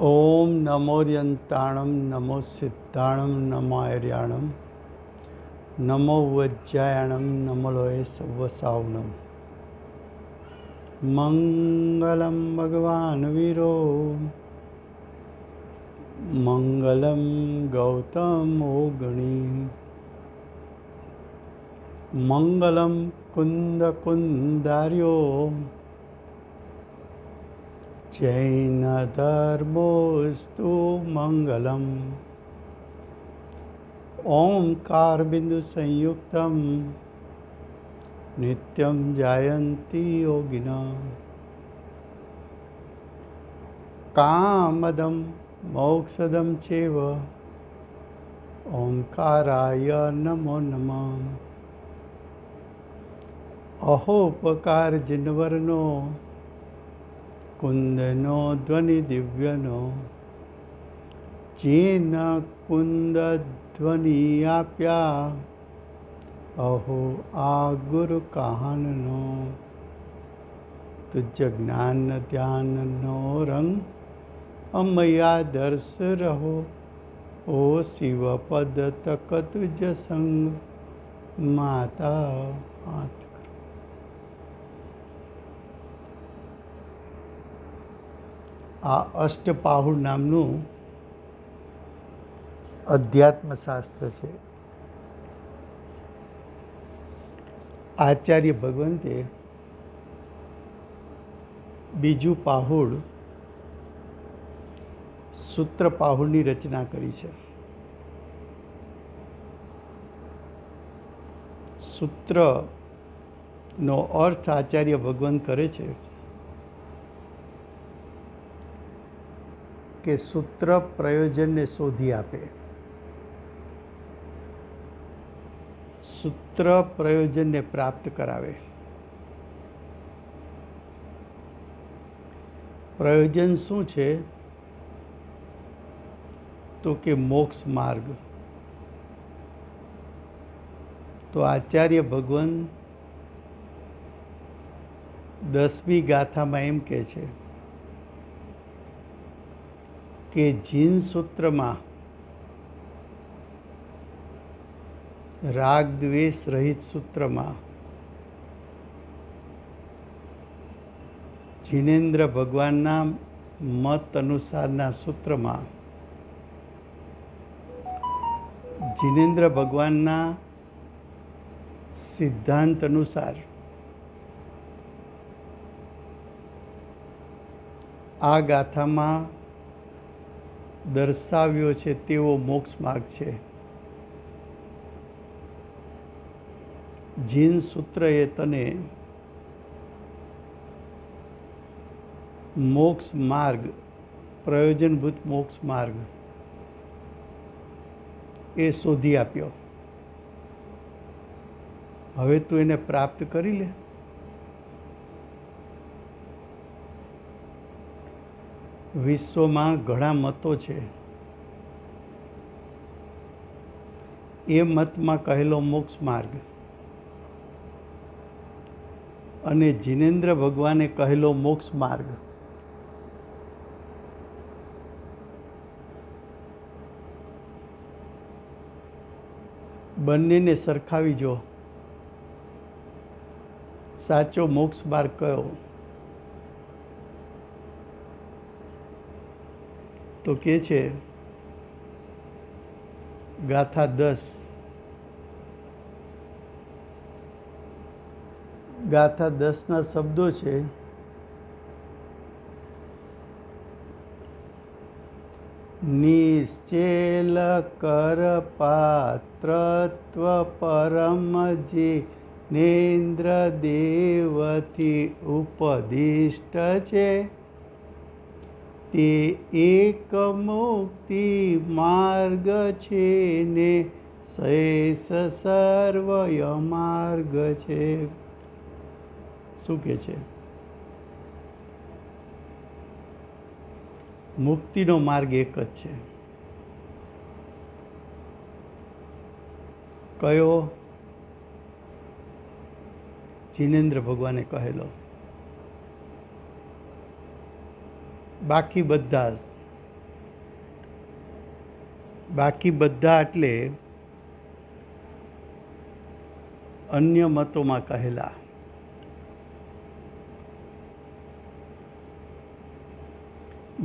ओम नमोर्यंताणं नमो सिद्धाणं नमो आर्याणं नमो वज्रायणं नमो लोये सव्वसावनं मंगलम भगवान वीरो मंगलम गौतम गणी मंगलम कुंद कुंदार्यो जैन धर्मोस्तु मंगलम ओंकार बिंदु संयुक्तम नित्यं जायन्ति योगिना कामदं मोक्षदं चैव ओंकाराय नमो नमः। अहोपकार जिनवरनो कुंदनो ध्वनि दिव्यनो जेन कुंद ध्वनि आप्या अहो आ गुरु कहाननो तुझ ज्ञान ध्यान नो रंग अमया दर्श रहो ओ शिव पद तक तुझ संग माता हाथ। आ अष्टपाहुड़ नामनु अध्यात्मशास्त्र है। आचार्य भगवंते बीजू पाहुड़ सूत्र पाहुड़नी रचना करी है। सूत्र नो अर्थ आचार्य भगवंत करे छे के सूत्र प्रयोजन ने शोधी आपे। सूत्र प्रयोजन ने प्राप्त करावे। प्रयोजन शू छे तो कि मोक्ष मार्ग। तो आचार्य भगवान 10મી गाथा में एम कहे छे कि जीन सूत्र में राग द्वेष रहित सूत्र में जिनेन्द्र भगवान मत अनुसार सूत्र में जिनेन्द्र भगवान सिद्धांत अनुसार आ गाथा में दर्शाव्यो छे तेवो मोक्ष मार्ग छे। जीन सूत्र ए तने मोक्ष मार्ग प्रयोजनभूत मोक्ष मार्ग ए शोधी आप्यो। हवे तू एने प्राप्त करी ले। विश्व में घणा मतो छे। ए मत में कहेलो मोक्ष मार्ग अने जिनेन्द्र भगवाने कहेलो मोक्ष मार्ग बंने ने सरखावी जो साचो मोक्ष मार्ग कयो तो के छे गाथा 10 गाथा 10 ना शब्दों छे निश्चेल कर पात्रत्व परम जिनेन्द्र देवथी उपदिष्ट छे ते एक मुक्ति मार्ग छे ने शेष सर्वय मार्ग छे। शू के छे? मुक्तिनो मार्ग एक ज छे। कयो? जिनेन्द्र भगवाने कहेलो। बाकी बधा બાકી બધા એટલે અન્ય મતોમાં કહેલા.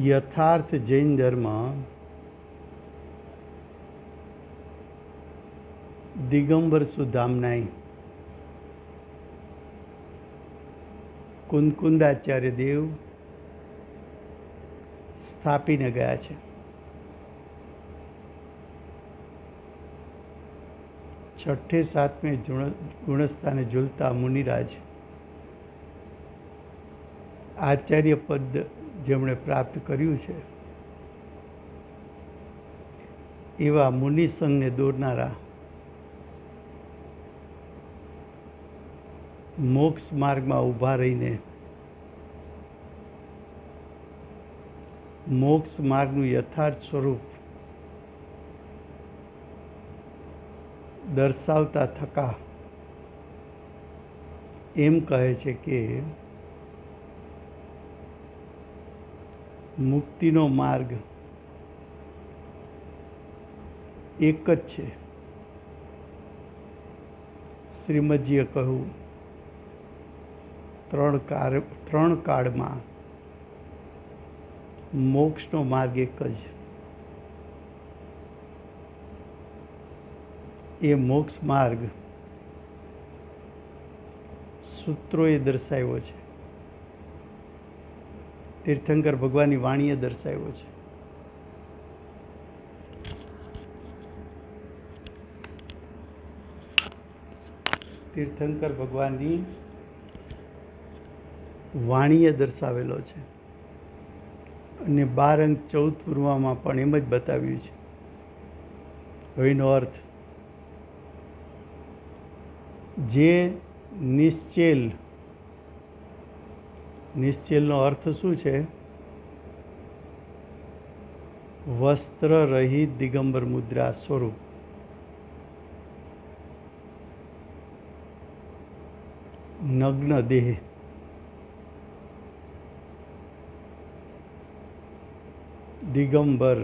યથાર્થ જૈન ધર્મ દિગંબર સુધામનાઈ કુંદકુંદાચાર્ય દેવ સ્થાપીને ગયા છે. છઠ્ઠે સાતમે ગુણસ્થાને ઝૂલતા મુનિરાજ આચાર્ય પદ જેમણે પ્રાપ્ત કર્યું છે એવા મુનિસંઘને દોરનારા મોક્ષ માર્ગમાં ઊભા રહીને મોક્ષ માર્ગનું યથાર્થ સ્વરૂપ દર્શાવતા થકા એમ કહે છે કે મુક્તિનો માર્ગ એક જ છે. શ્રીમદજીએ કહ્યું ત્રણ કાળમાં મોક્ષનો માર્ગ એક જ. એ મોક્ષ માર્ગ સૂત્રોએ દર્શાવ્યો છે, તીર્થંકર ભગવાનની વાણીએ દર્શાવ્યો છે. તીર્થંકર ભગવાનની વાણીએ દર્શાવેલો છે અને 12 અંક 14 પૂર્વમાં પણ એમ જ બતાવ્યું છે. હવે એનો અર્થ જે નિશ્ચેલનો અર્થ શું છે? વસ્ત્ર રહિત દિગંબર મુદ્રા સ્વરૂપ. નગ્ન દેહ દિગંબર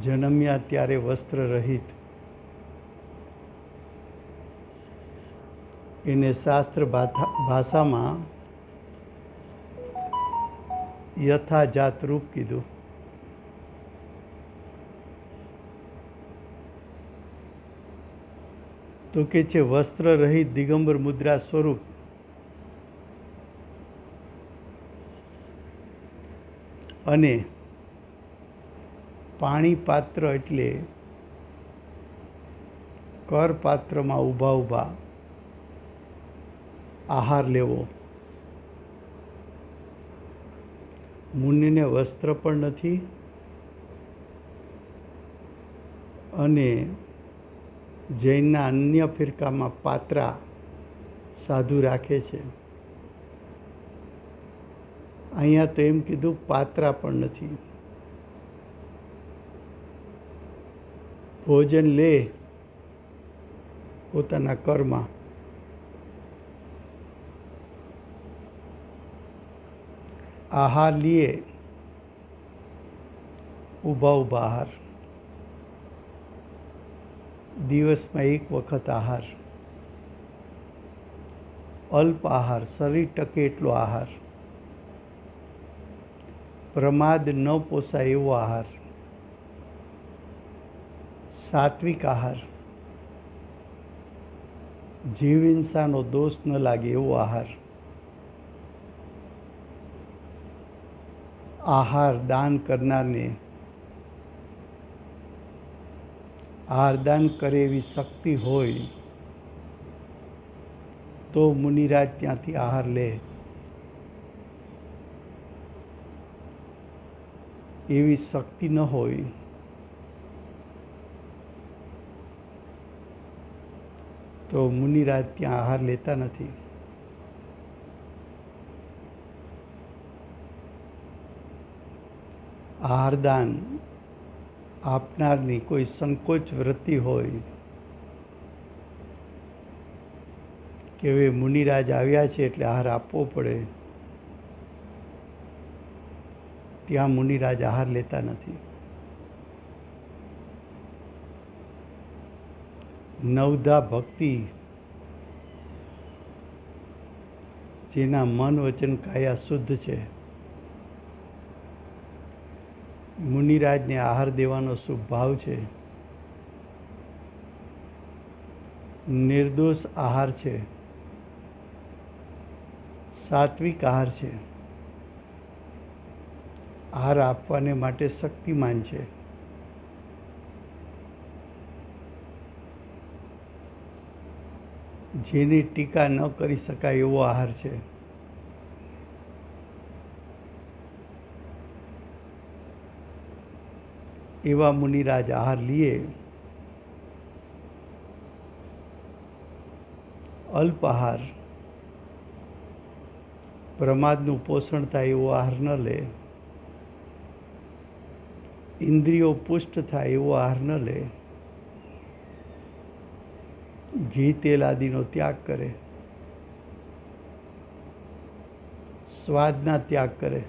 જન્મ્યા ત્યારે વસ્ત્ર રહિત. એને શાસ્ત્ર ભાષામાં યથાજાત રૂપ કીધું. તો કે છે વસ્ત્ર રહિત દિગંબર મુદ્રા સ્વરૂપ. અને પાણી પાત્ર એટલે કરપાત્રમાં ઊભા ઊભા આહાર લેવો. મુનિને વસ્ત્ર પણ નથી અને જૈનના અન્ય ફિરકામાં પાત્રા સાધુ રાખે છે. અહીંયા તો એમ કીધું પાત્રા પણ નથી. ભોજન લે પોતાના કરમાં, આહાર લીએ ઊભા ઊભા આહાર, દિવસમાં એક વખત આહાર, અલ્પ આહાર, શરીર ટકે એટલો આહાર, પ્રમાદ ન પોસાય એવો આહાર, સાત્વિક આહાર, જીવ હિંસાનો દોષ ન લાગે એવો આહાર, આહાર દાન કરનારને આહાર દાન કરે એવી શક્તિ હોય તો મુનિરાજ ત્યાંથી આહાર લે. એવી શક્તિ ન હોય તો મુનિરાજ ત્યાં આહાર લેતા નથી. આહારદાન આપનારની કોઈ સંકોચ વૃત્તિ હોય કે હવે મુનિરાજ આવ્યા છે એટલે આહાર આપવો પડે, ત્યાં મુનિરાજ આહાર લેતા નથી. નવધા ભક્તિ, જેના મન વચન કાયા શુદ્ધ છે, મુનિરાજને આહાર દેવાનો શુભ ભાવ છે, નિર્દોષ આહાર છે, સાત્વિક આહાર છે, આહાર આપવાને માટે શક્તિમાન છે, જેની ટીકા ન કરી શકાય એવો આહાર છે, એવા મુનિરાજ આહાર લીએ. અલ્પ આહાર, પ્રમાદનું પોષણ થાય એવો આહાર ન લે, ઇન્દ્રિયો પુષ્ટ થાય એવો આહાર ન લે, ઘી તેલ આદિનો ત્યાગ કરે, સ્વાદના ત્યાગ કરે,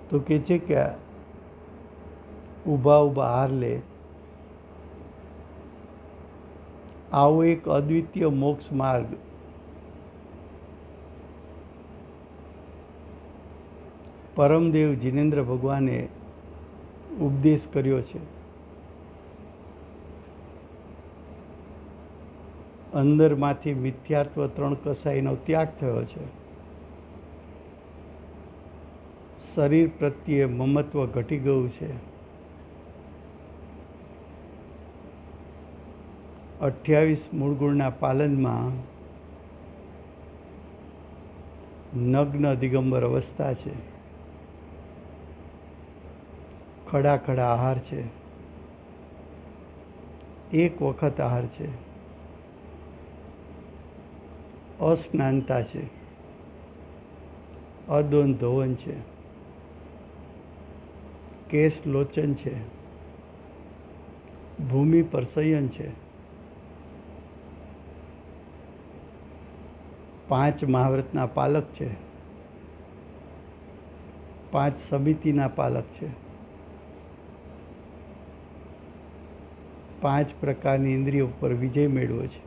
તો કે છે કે ઊભા ઊભા આહાર લે, આવો એક અદ્વિતીય મોક્ષ માર્ગ પરમદેવ જીનેન્દ્ર ભગવાને ઉપદેશ કર્યો છે. અંદરમાંથી મિથ્યાત્વ 3 કસાઈનો ત્યાગ થયો છે. શરીર પ્રત્યે મમત્વ ઘટી ગયું છે. 28 મૂળ ગુણના પાલનમાં નગ્ન દિગંબર અવસ્થા છે. ખડા ખડા આહાર છે, એક વખત આહાર છે, અસ્નાનતા છે, અદોન ધોવન છે, કેશ લોચન છે, ભૂમિ પર શયન છે, 5 મહાવ્રતના પાલક છે, 5 સમિતિના પાલક છે, 5 પ્રકારની ઇન્દ્રિયો પર વિજય મેળવ્યો છે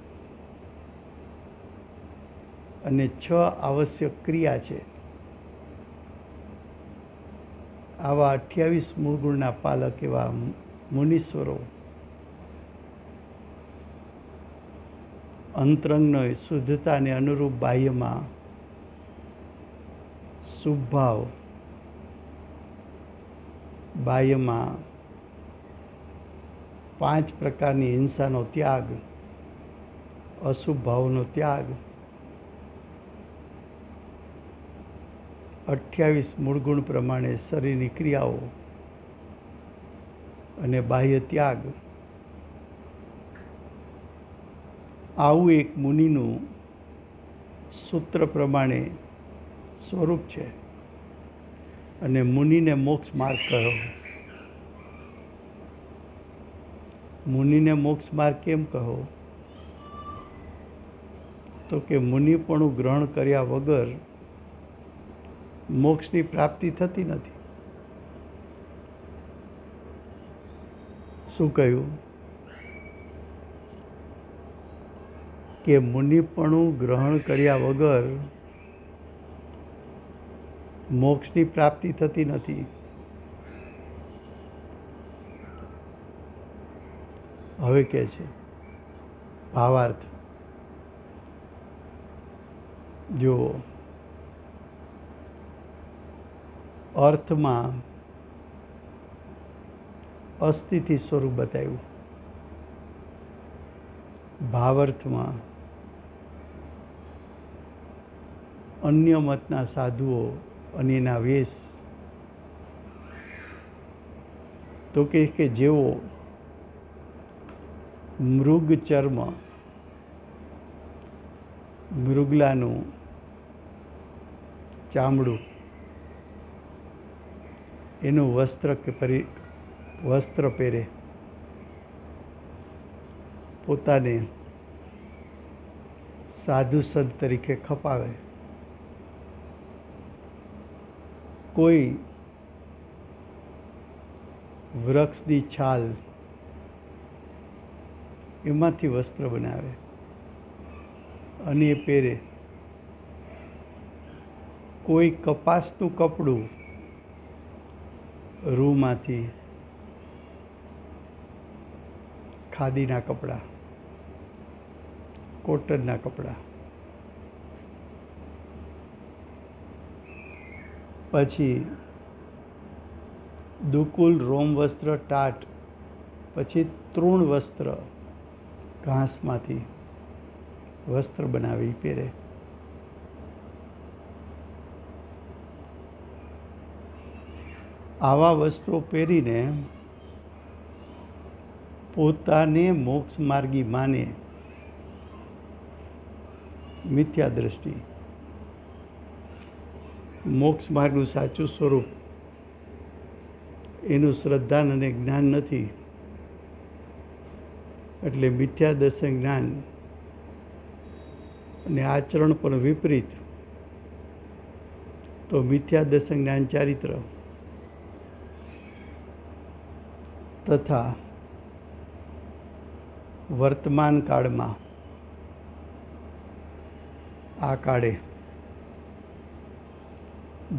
અને 6 આવશ્યક ક્રિયા છે. આવા 28 મૂળ ગુણના પાલક એવા મુનીશ્વરો અંતરંગનો શુદ્ધતાને અનુરૂપ બાહ્યમાં શુભ ભાવ, બાહ્યમાં 5 પ્રકારની હિંસાનો ત્યાગ, અશુભ ભાવનો ત્યાગ, 28 મૂળ ગુણ પ્રમાણે શરીરની ક્રિયાઓ અને બાહ્ય ત્યાગ, આવું એક મુનિનું સૂત્ર પ્રમાણે સ્વરૂપ છે અને મુનિને મોક્ષ માર્ગ કહ્યો. મુનિને મોક્ષ માર્ગ કેમ કહો? તો કે મુનિપણું ગ્રહણ કર્યા વગર મોક્ષની પ્રાપ્તિ થતી નથી. શું કહ્યું? કે મુનિપણું ગ્રહણ કર્યા વગર મોક્ષની પ્રાપ્તિ થતી નથી. હવે કે છે ભાવાર્થ જો અર્થમાં અસ્થિતિ સ્વરૂપ બતાવ્યું, ભાવાર્થમાં અન્ય મતના સાધુઓ અને એના વેશ, તો કે જેઓ મૃગ ચર્મ, મૃગલાનું ચામડું, એનું વસ્ત્ર પહેરે, પોતાને સાધુ સંત તરીકે ખપાવે, કોઈ વૃક્ષની છાલ એમાંથી વસ્ત્ર બનાવે અને એ પહેરે. કોઈ કપાસનું કપડું રૂમાંથી, ખાદીના કપડાં, કોટનના કપડાં, પછી દુકુલ રોમ વસ્ત્ર ટાટ, પછી તૃણ વસ્ત્ર ઘાસમાંથી વસ્ત્ર બનાવી પહેરે. આવા વસ્ત્રો પહેરીને પોતાને મોક્ષ માર્ગી માને. મિથ્યા દ્રષ્ટિ. મોક્ષ માર્ગનું સાચું સ્વરૂપ એનું શ્રદ્ધા અને જ્ઞાન નથી, એટલે મિથ્યા દર્શન જ્ઞાન અને આચરણ પણ વિપરીત. તો મિથ્યા દર્શન જ્ઞાન ચારિત્ર તથા વર્તમાન કાળમાં આ કાળે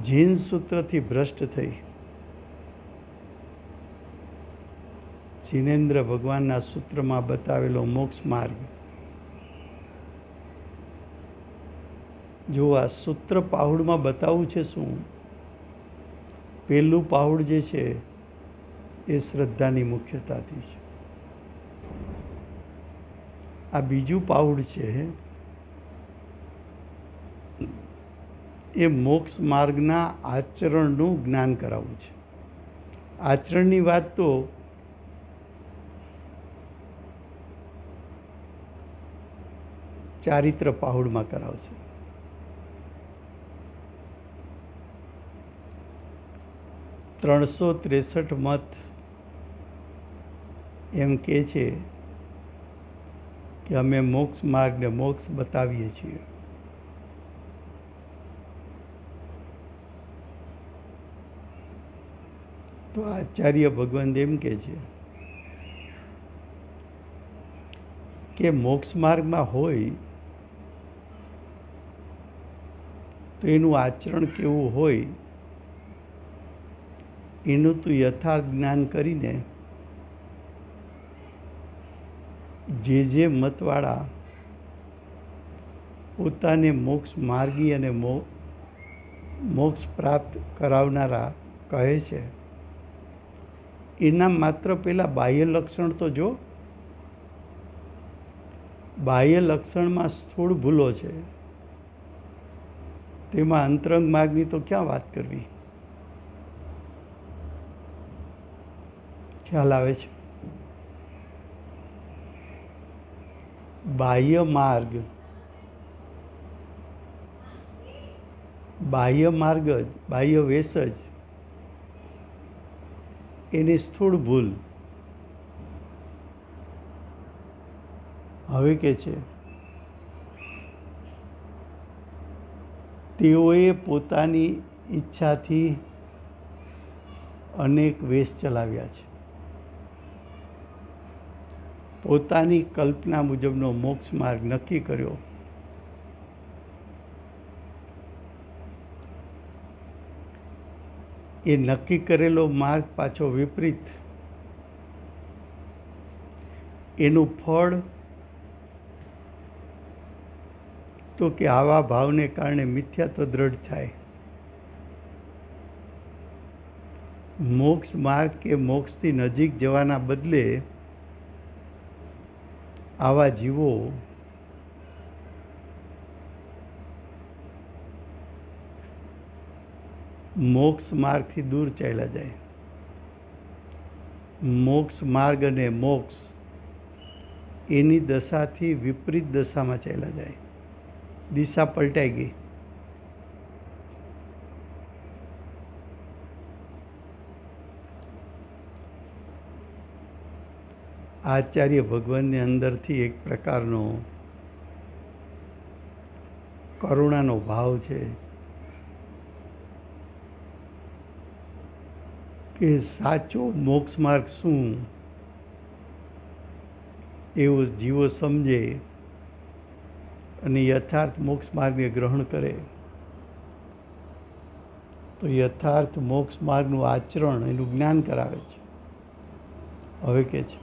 જીન સૂત્રથી ભ્રષ્ટ થઈ જીનેન્દ્ર ભગવાનના સૂત્રમાં બતાવેલો મોક્ષ માર્ગ, જો આ સૂત્ર પાહુડમાં બતાવવું છે શું? પહેલું પાહુડ જે છે એ શ્રદ્ધાની મુખ્યતાથી છે. આ બીજું પાહુડ છે એ મોક્ષ માર્ગના આચરણનું જ્ઞાન કરાવવું છે. આચરણની વાત તો ચારિત્ર પાહુડમાં કરાવશે. ત્રણસો 63 મત એમ કહે છે કે અમે મોક્ષ માર્ગને મોક્ષ બતાવીએ છીએ. તો આચાર્ય ભગવાન એમ કહે છે કે મોક્ષ માર્ગમાં હોય તો એનું આચરણ કેવું હોય એનું તું યથાર્થ જ્ઞાન કરીને જે મતવાળા પોતાને મોક્ષ માર્ગી અને મોક્ષ પ્રાપ્ત કરાવનારા કહે છે એના માત્ર પેલા બાહ્ય લક્ષણ તો જો. બાહ્ય લક્ષણમાં સ્થૂળ ભૂલો છે, તેમાં અંતરંગ માર્ગની તો ક્યાં વાત કરવી. ખ્યાલ આવે છે? બાહ્ય માર્ગ જ, બાહ્ય વેશ જ એની સ્થૂળ ભૂલ. હવે કે છે તેઓએ પોતાની ઈચ્છાથી અનેક વેશ ચલાવ્યા છે. પોતાની કલ્પના મુજબનો મોક્ષ માર્ગ નક્કી કર્યો. એ નક્કી કરેલો માર્ગ પાછો વિપરીત. એનું ફળ તો કે આવા ભાવને કારણે મિથ્યાત્વ દ્રઢ થાય. મોક્ષ માર્ગ કે મોક્ષથી નજીક જવાના બદલે આવા જીવો મોક્ષ માર્ગથી દૂર ચાલ્યા જાય. મોક્ષ માર્ગ અને મોક્ષ એની દશાથી વિપરીત દશામાં ચાલ્યા જાય. દિશા પલટાઈ ગઈ. આચાર્ય ભગવાનની અંદરથી એક પ્રકારનો કરુણાનો ભાવ છે કે સાચો મોક્ષ માર્ગ શું એવું જીવો સમજે અને યથાર્થ મોક્ષ માર્ગને ગ્રહણ કરે તો યથાર્થ મોક્ષ માર્ગનું આચરણ એનું જ્ઞાન કરાવે છે. હવે કે છે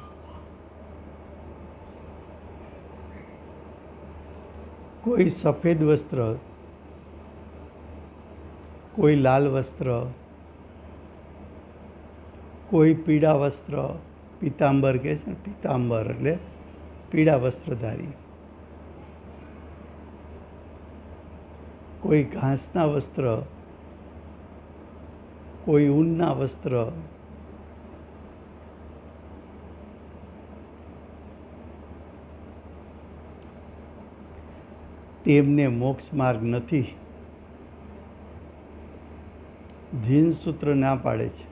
કોઈ સફેદ વસ્ત્ર, કોઈ લાલ વસ્ત્ર, કોઈ પીળા વસ્ત્ર, પીતાંબર કહે છે ને, પીતાંબર એટલે પીળા વસ્ત્રધારી, કોઈ ઘાસના વસ્ત્ર, કોઈ ઊનના વસ્ત્ર, તેમને મોક્ષ માર્ગ નથી. જીન સૂત્ર ના પાડે છે.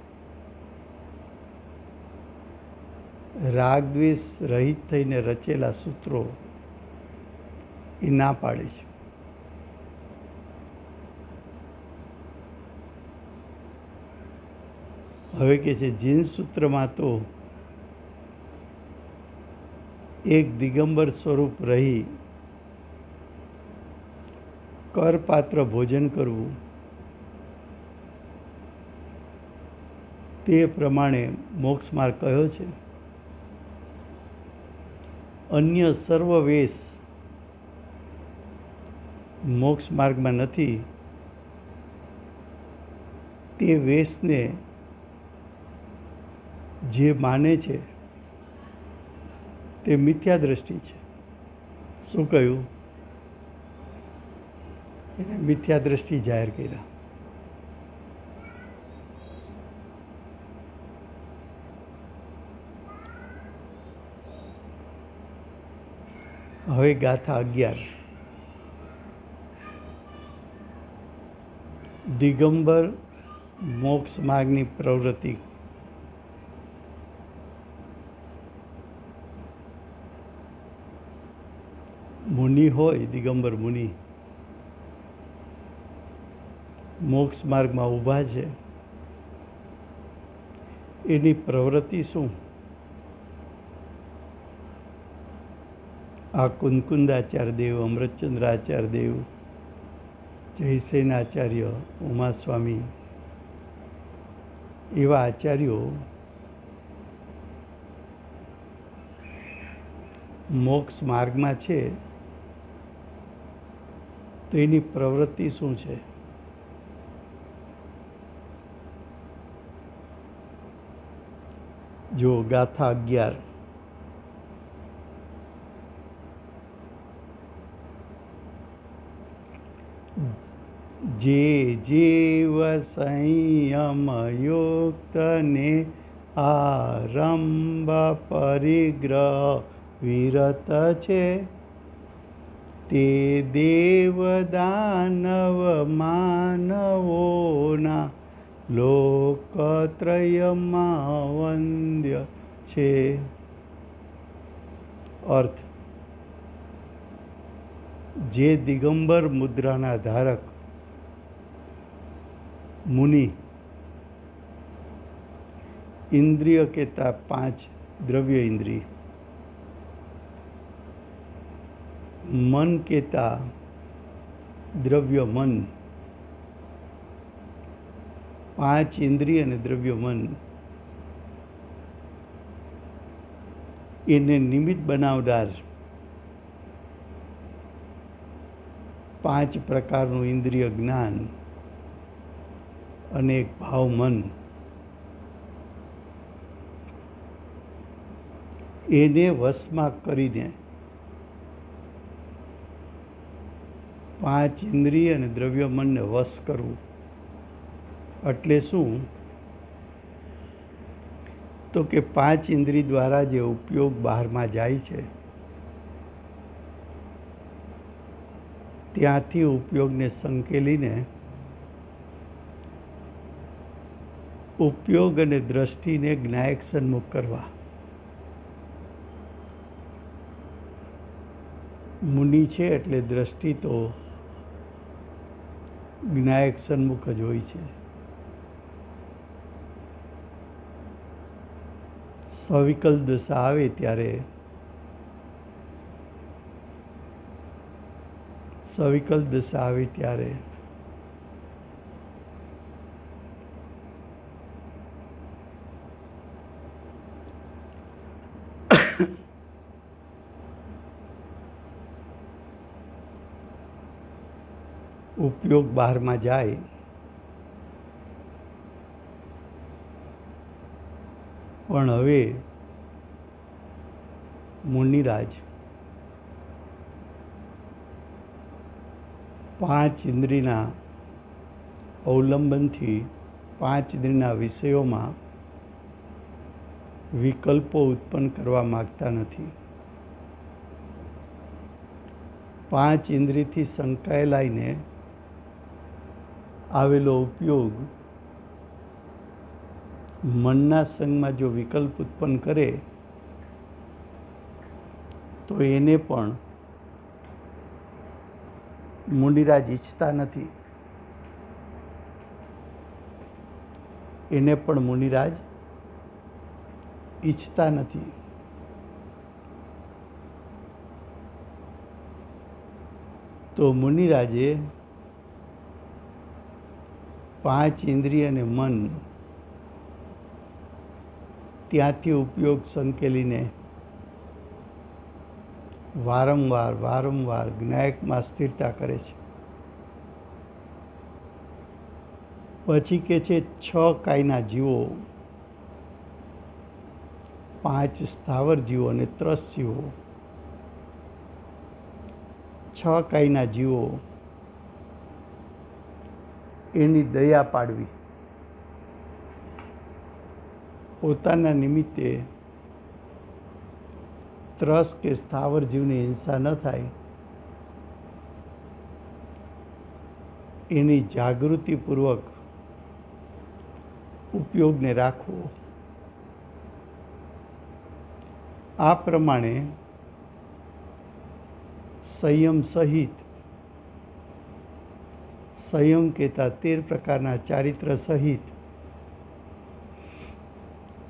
રાગ દ્વેષ રહિત થઈને રચેલા સૂત્રો એ ના પાડે છે. હવે કે છે જીન સૂત્રમાં તો એક દિગંબર સ્વરૂપ રહી કરપાત્ર ભોજન કરવું તે પ્રમાણે મોક્ષ માર્ગ કયો છે. અન્ય સર્વ વેશ મોક્ષ માર્ગમાં નથી. તે વેશને જે માને છે તે મિથ્યા દ્રષ્ટિ છે. શું કહ્યું? એને મિથ્યા દ્રષ્ટિ જાહેર કર્યા. હવે ગાથા 11. દિગંબર મોક્ષ માર્ગની પ્રવૃત્તિ. મુનિ હોય, દિગંબર મુનિ મોક્ષ માર્ગમાં ઊભા છે, એની પ્રવૃત્તિ શું? આ કુંદકુંદાચાર્ય દેવ, અમૃતચંદ્રાચાર્ય દેવ, જયસેનાચાર્ય, ઉમાસ્વામી એવા આચાર્યો મોક્ષ માર્ગમાં છે તો એની પ્રવૃત્તિ શું છે? જો ગાથા 11. જે જીવ સંયમ યુક્તને આરંભ પરિગ્રહ વિરત છે, તે દેવ દાનવ માનવોના લોકત્રયમાં વંદ્ય છે. અર્થ: જે દિગંબર મુદ્રાના ધારક મુનિ ઇન્દ્રિય કહેતા 5 દ્રવ્ય ઇન્દ્રિય, મન કહેતા દ્રવ્ય મન, 5 ઇન્દ્રિય અને દ્રવ્ય મન એને નિમિત્ત બનાવનાર 5 પ્રકારનું ઇન્દ્રિય જ્ઞાન અને એક ભાવ મન, એને વશમાં કરીને 5 ઇન્દ્રિય અને દ્રવ્ય મનને વશ કરવું. એટલે શું? તો કે 5 ઇન્દ્રિય દ્વારા જે ઉપયોગ બહારમાં જાય છે ત્યાંથી ઉપયોગને સંકેલીને ઉપયોગ અને દ્રષ્ટિને જ્ઞાયક સન્મુખ કરવા. મુનિ છે એટલે દ્રષ્ટિ તો જ્ઞાયક સન્મુખ જ હોય છે. સવિકલ દશા આવે ત્યારે ઉપયોગ બહારમાં જાય પણ હવે મુનિરાજ 5 ઇન્દ્રિયના અવલંબનથી 5 ઇન્દ્રિયના વિષયોમાં વિકલ્પો ઉત્પન્ન કરવા માગતા નથી. 5 ઇન્દ્રિયથી સંકળાયેલાને આવેલો ઉપયોગ મનના સંગમાં જો વિકલ્પ ઉત્પન્ન કરે તો એને પણ મુનિરાજ ઈચ્છતા નથી. તો મુનિરાજે 5 ઇન્દ્રિય અને મન ત્યાંથી ઉપયોગ સંકેલીને વારંવાર જ્ઞાયકમાં સ્થિરતા કરે છે. પછી કે છે 6 કાયના જીવો, 5 સ્થાવર જીવો અને 3 જીવો. 6 કાયના જીવો એની દયા પાડવી, પોતાના નિમિત્તે ત્રસ કે સ્થાવર જીવની હિંસા ન થાય એની જાગૃતિપૂર્વક ઉપયોગને રાખવો. આ પ્રમાણે સંયમ સહિત, સંયમ કહેતા 13 પ્રકારના ચારિત્ર સહિત,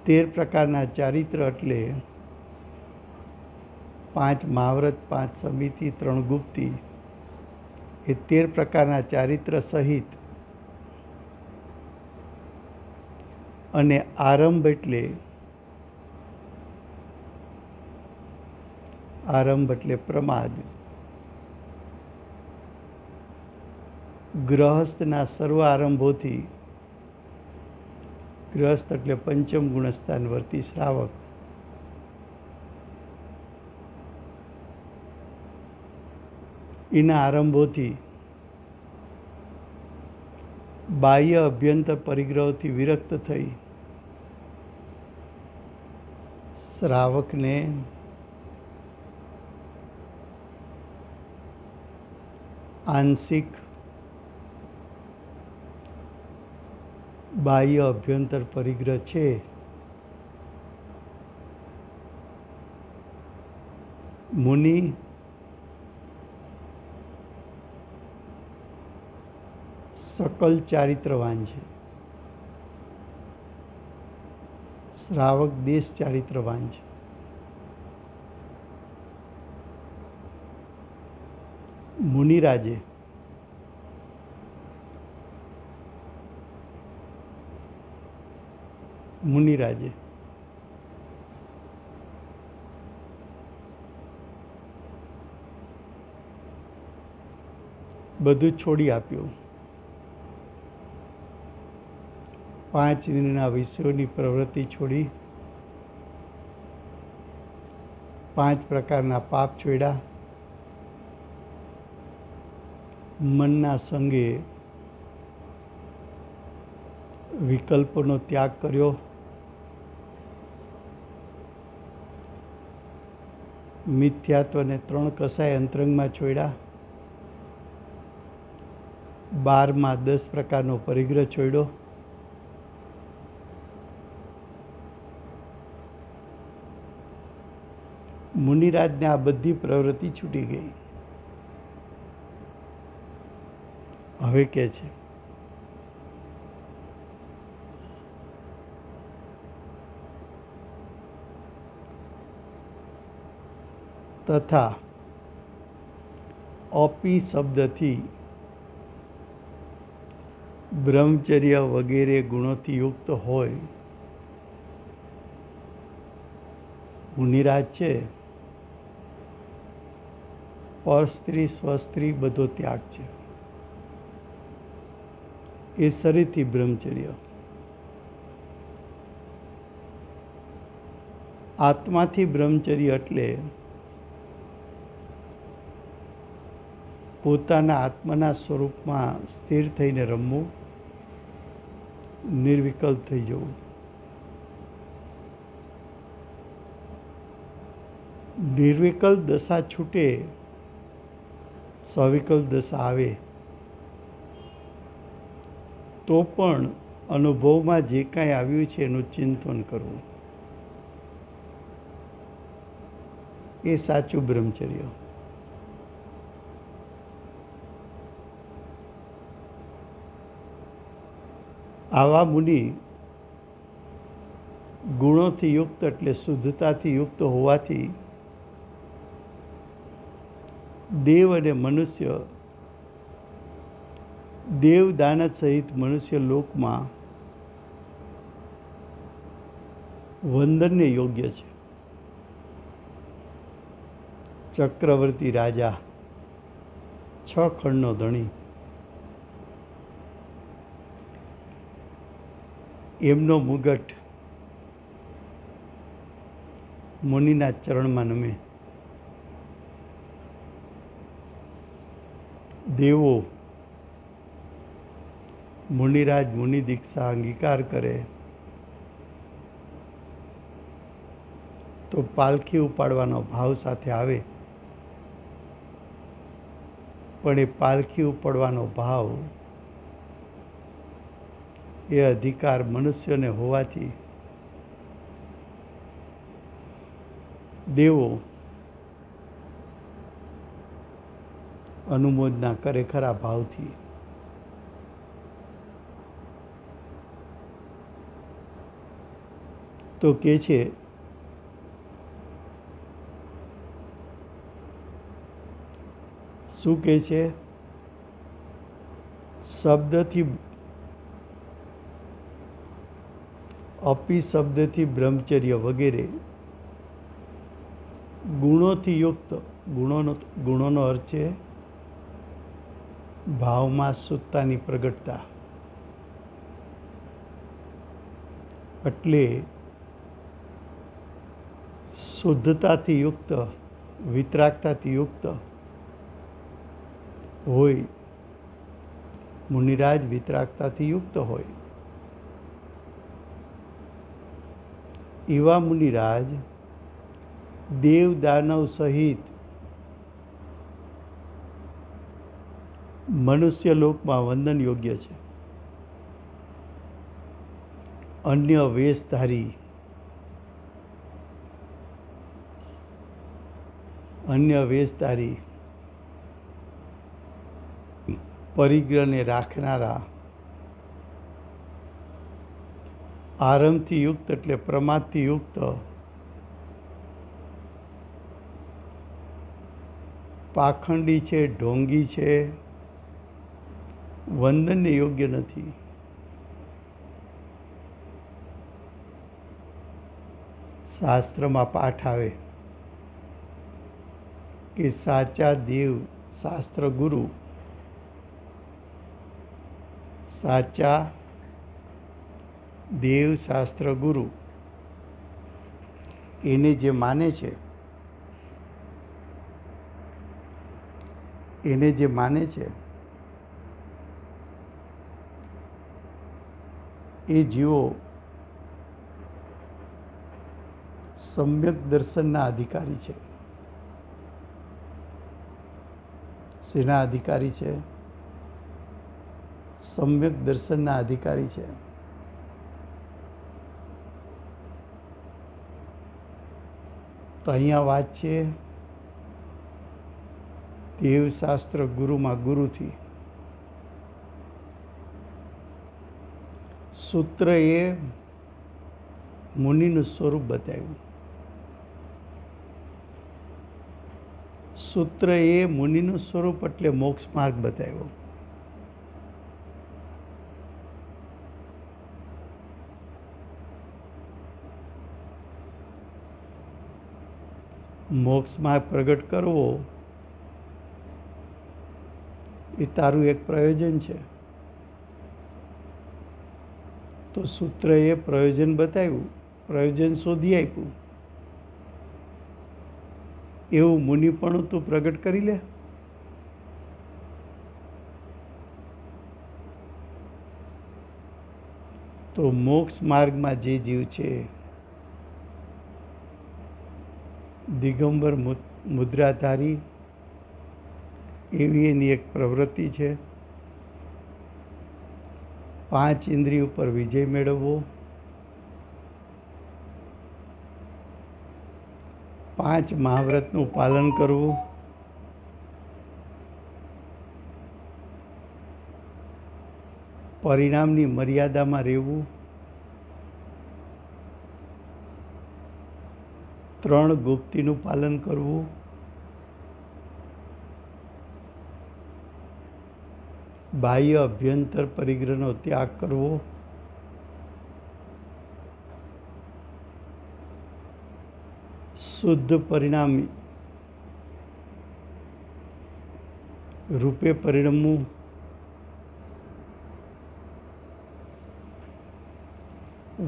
13 પ્રકારના ચારિત્ર એટલે 5 મહાવ્રત, 5 સમિતિ, 3 ગુપ્તી, એ 13 પ્રકારના ચારિત્ર સહિત. અને આરંભ એટલે પ્રમાદ. ગ્રહસ્થના સર્વ આરંભોથી, ગ્રહસ્થ એટલે પંચમ ગુણસ્થાન વર્તી શ્રાવક, એના આરંભોથી બાહ્ય અભ્યંતર પરિગ્રહોથી વિરક્ત થઈ શ્રાવકને આંશિક બાહ્ય અભ્યંતર પરિગ્રહ છે મુનિ સકલ ચારિત્રવાન છે, શ્રાવક દેશ ચારિત્રવાન છે. મુનિરાજે બધું છોડી આપ્યું. 5 ઇન્દ્રિયના વિષયોની પ્રવૃત્તિ છોડી, 5 પ્રકારના પાપ છોડ્યા, મનના સંગે વિકલ્પોનો ત્યાગ કર્યો, મિથ્યાત્વને 3 કસાય અંતરંગમાં છોડ્યા, 12માં 10 પ્રકારનો પરિગ્રહ છોડ્યો, મુનિરાજને આ બધી પ્રવૃત્તિ છૂટી ગઈ. હવે કે છે તથા ઓપી શબ્દથી બ્રહ્મચર્ય વગેરે ગુણોથી યુક્ત હોય મુનિરાજ છે પર સ્ત્રી સ્વસ્ત્રી બધો ત્યાગ છે એ શરીરથી બ્રહ્મચર્ય. આત્માથી બ્રહ્મચર્ય એટલે પોતાના આત્માના સ્વરૂપમાં સ્થિર થઈને રમવું, નિર્વિકલ્પ થઈ જવું. નિર્વિકલ્પ દશા છૂટે, સવિકલ્પ દશા આવે તો પણ અનુભવમાં જે કાંઈ આવ્યું છે એનું ચિંતન કરવું, એ સાચું બ્રહ્મચર્ય. આવા મુનિ ગુણોથી યુક્ત એટલે શુદ્ધતાથી યુક્ત હોવાથી દેવ અને મનુષ્ય, દેવ દાનવ સહિત મનુષ્ય લોકમાં વંદનને યોગ્ય છે. ચક્રવર્તી રાજા, 6 ખંડનો ધણી, એમનો મુગટ મુનિના ચરણમાં નમે. દેવો મુનિરાજ મુનિ દીક્ષા અંગીકાર કરે તો પાલખી ઉપાડવાનો ભાવ સાથે આવે, પણ એ પાલખી ઉપાડવાનો ભાવ એ અધિકાર મનુષ્યને હોવાથી દેવો અનુમોદના કરે ખરા ભાવથી. તો કે છે શું કહે છે? શબ્દથી અપી શબ્દથી બ્રહ્મચર્ય વગેરે ગુણોથી યુક્ત. ગુણોનો અર્થ છે ભાવમાં શુદ્ધતાની પ્રગટતા. એટલે શુદ્ધતાથી યુક્ત, વિતરાગતાથી યુક્ત હોય મુનિરાજ, વિતરાગતાથી યુક્ત હોય એવા મુનિરાજ દેવ દાનવ સહિત મનુષ્ય લોકમાં વંદન યોગ્ય છે. અન્ય વેશધારી, પરિગ્રહને રાખનારા, આરંભથી યુક્ત એટલે પ્રમાદથી યુક્ત, પાખંડી છે, ઢોંગી છે, વંદનને યોગ્ય નથી. શાસ્ત્રમાં પાઠ આવે કે સાચા દેવ શાસ્ત્ર ગુરુ, સાચા દેવ શાસ્ત્ર ગુરુ એને જે માને છે, એ જીવો સમ્યક દર્શનના અધિકારી છે. શેના અધિકારી છે? સમ્યક દર્શનના અધિકારી છે. તો અહીંયા વાત છે દેવશાસ્ત્ર ગુરુમાં ગુરુથી. સૂત્ર એ મુનિનું સ્વરૂપ બતાવ્યું. સૂત્ર એ મુનિનું સ્વરૂપ એટલે મોક્ષ માર્ગ બતાવ્યો. મોક્ષ માર્ગ પ્રગટ કરવો એ તારું એક પ્રયોજન છે. તો સૂત્ર એ પ્રયોજન બતાવ્યું, પ્રયોજન શોધી આપ્યું. એવું મુનિપણું તું પ્રગટ કરી લે. તો મોક્ષ માર્ગમાં જે જીવ છે, દિગંબર મુદ્રાધારી એવી એની એક પ્રવૃત્તિ છે. 5 ઇન્દ્રિય ઉપર વિજય મેળવવો, 5 મહાવ્રતનું પાલન કરવું, પરિણામની મર્યાદામાં રહેવું, 3 ગુપ્તિનું પાલન કરવું, બાહ્ય અભ્યંતર પરિગ્રહનો ત્યાગ કરવો, શુદ્ધ પરિણામ રૂપે પરિણમવું,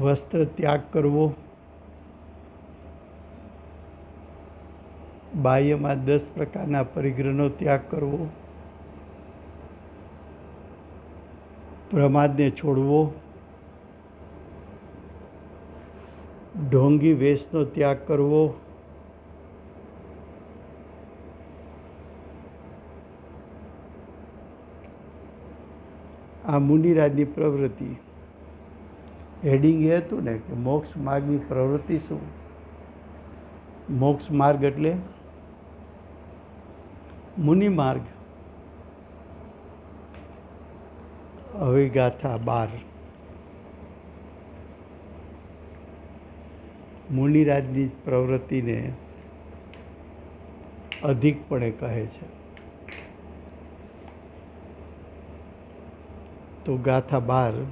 વસ્ત્ર ત્યાગ કરવો, બાહ્યમાં 10 પ્રકારના પરિગ્રહનો ત્યાગ કરવો, પ્રમાદને છોડવો, ઢોંગી વેશનો ત્યાગ કરવો, આ મુનિરાજની પ્રવૃત્તિ. હેડિંગ એ હતું ને કે મોક્ષ માર્ગની પ્રવૃત્તિ શું? મોક્ષ માર્ગ એટલે મુનિ માર્ગ. હવે ગાથા 12 મુનિરાજની પ્રવૃત્તિને અધિકપણે કહે છે. તો ગાથા 12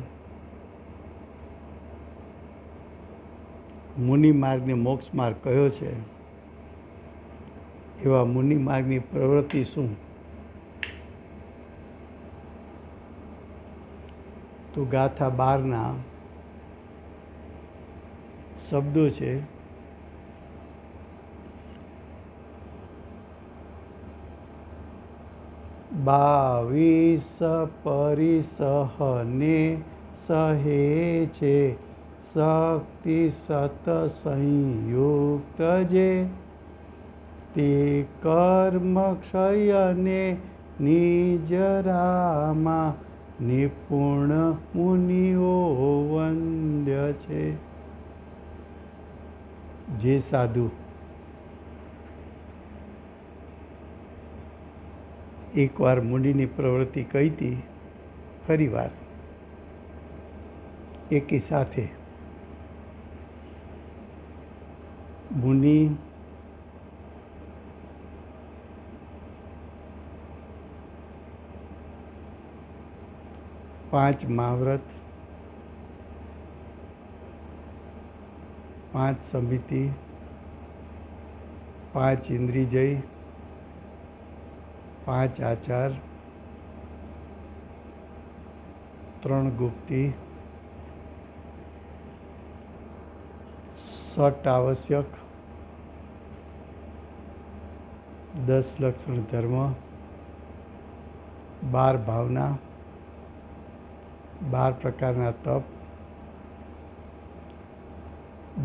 મુનિ માર્ગને મોક્ષ માર્ગ કયો છે, એવા મુનિ માર્ગની પ્રવૃત્તિ શું? તો ગાથા 12ના શબ્દો છે. બાવીસ પરિસહને સહે છે શક્તિ સત સંયુક્ત જે તે કર્મ ક્ષયને નિજરામાં નિપુણ મુનિઓ વંદ્ય છે. જે સાધુ એકવાર મુનિની પ્રવૃત્તિ કહી હતી, ફરી વાર એકી સાથે મુનિ પાંચ મહાવ્રત, 5 સમિતિ, 5 ઇન્દ્રિય, 5 આચાર, 3 ગુપ્તિ, 6 આવશ્યક, 10 લક્ષણ ધર્મ, 12 ભાવના, 12 પ્રકારના તપ,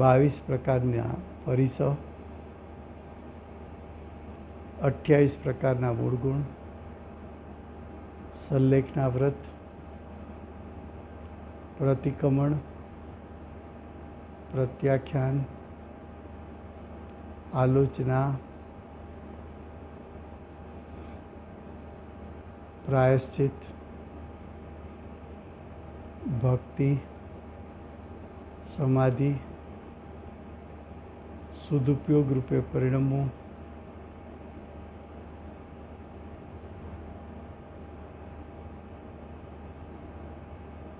22 પ્રકારના પરિસહ, 28 પ્રકારના મૂળ ગુણ, સલ્લેખના વ્રત, પ્રતિક્રમણ, પ્રત્યાખ્યાન, આલોચના, પ્રાયશ્ચિત, ભક્તિ, સમાધિ, સદુપયોગ રૂપે પરિણમવું,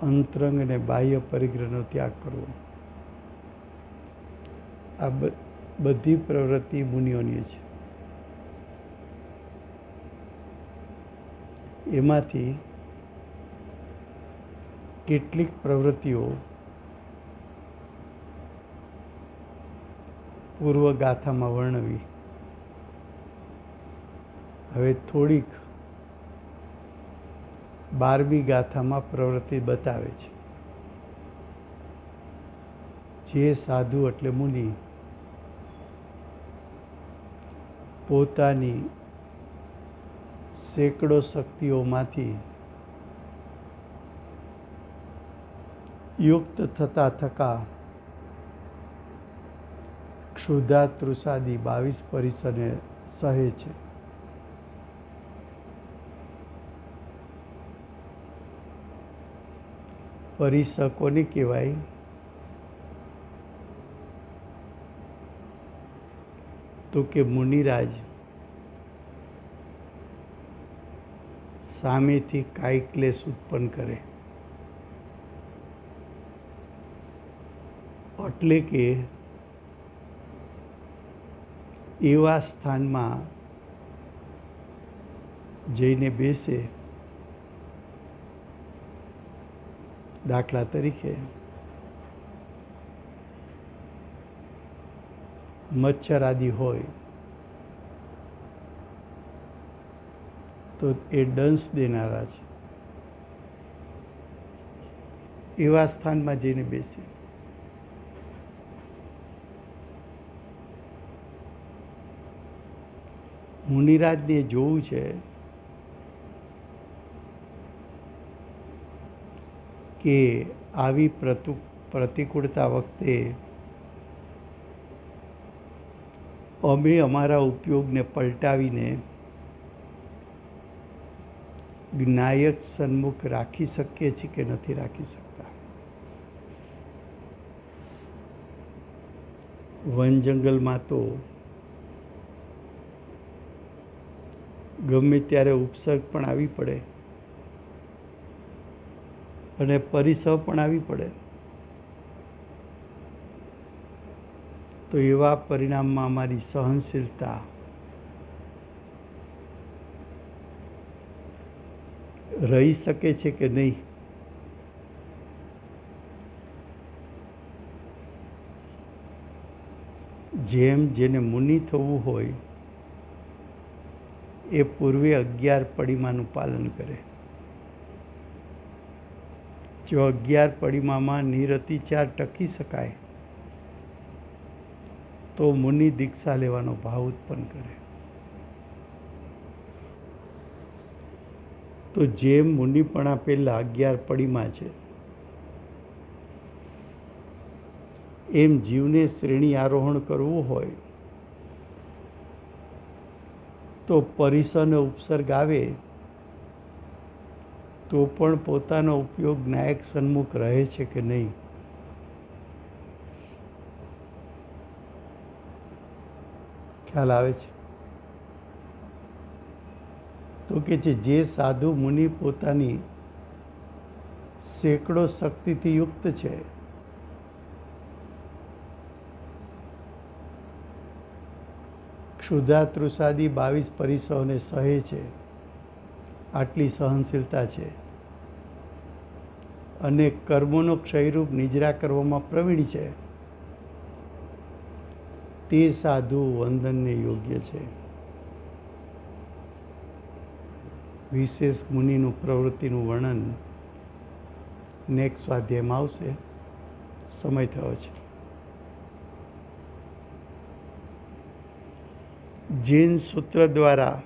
અંતરંગ અને બાહ્ય પરિગ્રહનો ત્યાગ કરવો. આ બધી પ્રવૃત્તિ મુનિઓની છે. એમાંથી કેટલીક પ્રવૃત્તિઓ પૂર્વગાથામાં વર્ણવી. હવે થોડીક 12મી ગાથામાં પ્રવૃત્તિ બતાવે છે. જે સાધુ એટલે મુનિ પોતાની સેંકડો શક્તિઓમાંથી યુક્ત થતા ક્ષુધા તૃષાદી 22 પરિસરને સહે છે. પરિસ કોને કહેવાય? તો કે મુનિરાજ સામેથી કાંઈ ક્લેશ ઉત્પન્ન કરે એટલે કે એવા સ્થાનમાં જઈને બેસે. દાખલા તરીકે મચ્છર આદિ હોય તો એ દંશ દેનારા છે. એવા સ્થાનમાં જઈને બેસે. મુનિરાજને જોવું છે કે આવી પ્રતિકૂળતા વખતે અમે અમારા ઉપયોગને પલટાવીને જ્ઞાયક સન્મુખ રાખી શકીએ છીએ કે નથી રાખી શકતા. વન જંગલમાં તો ગમે ત્યારે ઉપસર્ગ પણ આવી પડે અને પરિસર પણ આવી પડે. તો એવા પરિણામમાં અમારી સહનશીલતા રહી શકે છે કે નહીં? જેને મુનિ થવું હોય એ પૂર્વે 11 પડીમાનું પાલન કરે. જો 11 પડીમામાં નિરતિચાર ટકી શકાય તો મુનિ દીક્ષા લેવાનો ભાવ ઉત્પન્ન કરે. તો જેમ મુનિપણા પહેલાં 11 પડીમાં છે એમ જીવને શ્રેણી આરોહણ કરવું હોય તો પરિસરનો ઉપસર્ગ આવે તો પણ પોતાનો ઉપયોગ નાયક સન્મુખ રહે છે કે નહીં? ખ્યાલ આવે છે? તો કે જે સાધુ મુનિ પોતાની સેંકડો શક્તિથી યુક્ત છે, ક્ષુધા તૃષાદી 22 પરિસરોને સહે છે, આટલી સહનશીલતા છે અને કર્મોનો ક્ષયરૂપ નિજરા કરવામાં પ્રવીણ છે, તે સાધુ વંદનને યોગ્ય છે. વિશેષ મુનિનું પ્રવૃત્તિનું વર્ણન નેક્સ્ટ સ્વાધ્યાયમાં આવશે. સમય થયો છે. જૈન સૂત્ર દ્વારા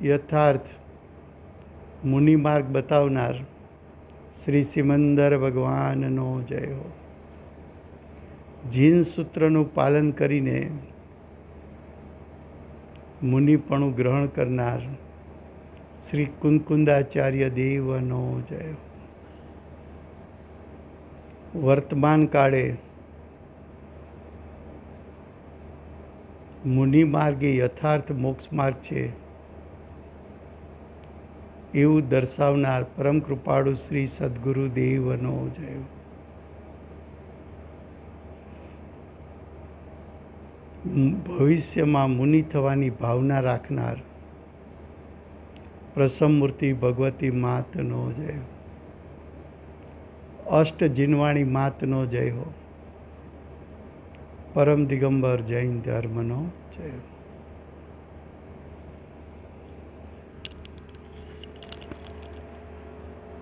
યથાર્થ મુનિ માર્ગ બતાવનાર શ્રી સિમંદર ભગવાનનો જય હો. જૈન સૂત્રનું પાલન કરીને મુનિપણું ગ્રહણ કરનાર શ્રી કુંકુંદાચાર્ય દેવનો જય હો. વર્તમાન કાળે મુનિ માર્ગ એ યથાર્થ મોક્ષ માર્ગ છે એવું દર્શાવનાર પરમ કૃપાળુ શ્રી સદગુરુ દેવનો જય. ભવિષ્યમાં મુનિ થવાની ભાવના રાખનાર પ્રસમમૂર્તિ ભગવતી માતનો જય. અષ્ટ જીનવાણી માતનો જય હો. પરમ દિગંબર જૈન ધર્મનો જય.